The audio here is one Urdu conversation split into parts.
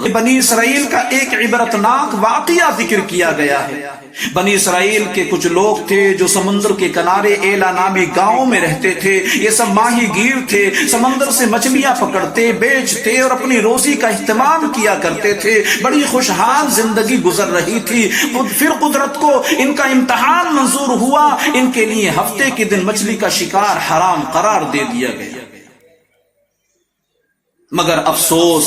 بنی اسرائیل کا ایک عبرتناک واقعہ ذکر کیا گیا ہے۔ بنی اسرائیل کے کچھ لوگ تھے جو سمندر کے کنارے ایلا نامی گاؤں میں رہتے تھے۔ یہ سب ماہی گیر تھے، سمندر سے مچھلیاں پکڑتے، بیچتے اور اپنی روزی کا اہتمام کیا کرتے تھے۔ بڑی خوشحال زندگی گزر رہی تھی۔ پھر قدرت کو ان کا امتحان منظور ہوا، ان کے لیے ہفتے کے دن مچھلی کا شکار حرام قرار دے دیا گیا۔ مگر افسوس،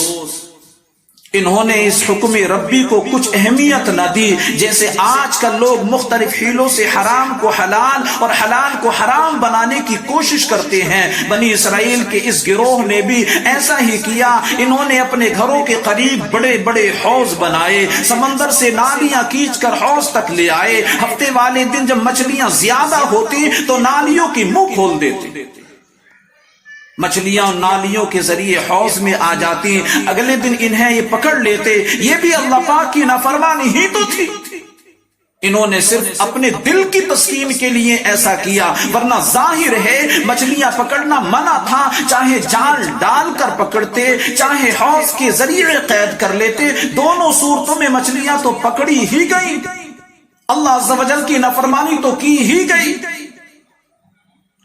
انہوں نے اس حکم ربی کو کچھ اہمیت نہ دی۔ جیسے آج کل لوگ مختلف حیلوں سے حرام کو حلال اور حلال کو حرام بنانے کی کوشش کرتے ہیں، بنی اسرائیل کے اس گروہ نے بھی ایسا ہی کیا۔ انہوں نے اپنے گھروں کے قریب بڑے بڑے حوض بنائے، سمندر سے نالیاں کھینچ کر حوض تک لے آئے۔ ہفتے والے دن جب مچھلیاں زیادہ ہوتی تو نالیوں کی منہ کھول دیتے، مچھلیاں نالیوں کے ذریعے حوض میں آ جاتی۔ اگلے دن انہیں یہ پکڑ لیتے۔ یہ بھی اللہ پاک کی نافرمانی ہی تو تھی۔ انہوں نے صرف اپنے دل کی تسکین کے لیے ایسا کیا، ورنہ ظاہر ہے مچھلیاں پکڑنا منع تھا۔ چاہے جال ڈال کر پکڑتے، چاہے حوض کے ذریعے قید کر لیتے، دونوں صورتوں میں مچھلیاں تو پکڑی ہی گئی، اللہ عز و جل کی نافرمانی تو کی ہی گئی۔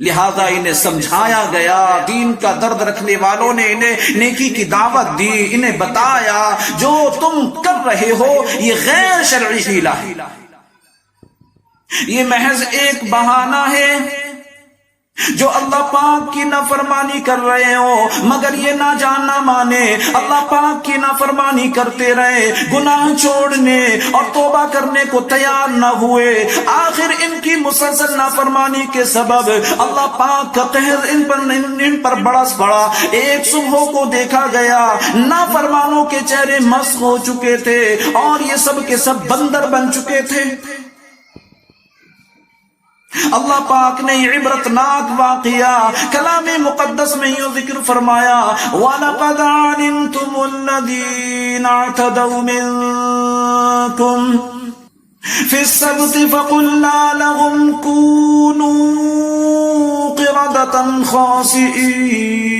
لہذا انہیں سمجھایا گیا، دین کا درد رکھنے والوں نے انہیں نیکی کی دعوت دی، انہیں بتایا جو تم کر رہے ہو یہ غیر شرعی حیلہ ہے، یہ محض ایک بہانہ ہے۔ جو اللہ پاک کی نافرمانی کر رہے ہو مگر یہ نہ جاننا مانے، اللہ پاک کی نافرمانی کرتے رہے، گناہ چھوڑنے اور توبہ کرنے کو تیار نہ ہوئے، آخر ان کی مسلسل نافرمانی کے سبب اللہ پاک کا قہر ان پر برس پڑا۔ ایک صبح کو دیکھا گیا نافرمانوں کے چہرے مسخ ہو چکے تھے اور یہ سب کے سب بندر بن چکے تھے۔ اللہ پاک نے عبرتناک واقعہ کلام مقدس میں یوں ذکر فرمایا، وَلَقَدْ عَلِمْتُمُ الَّذِينَ اعْتَدَوْا مِنْكُمْ فِي السَّبْتِ فَقُلْنَا لَهُمْ كُونُوا قِرَدَةً خَاسِئِينَ۔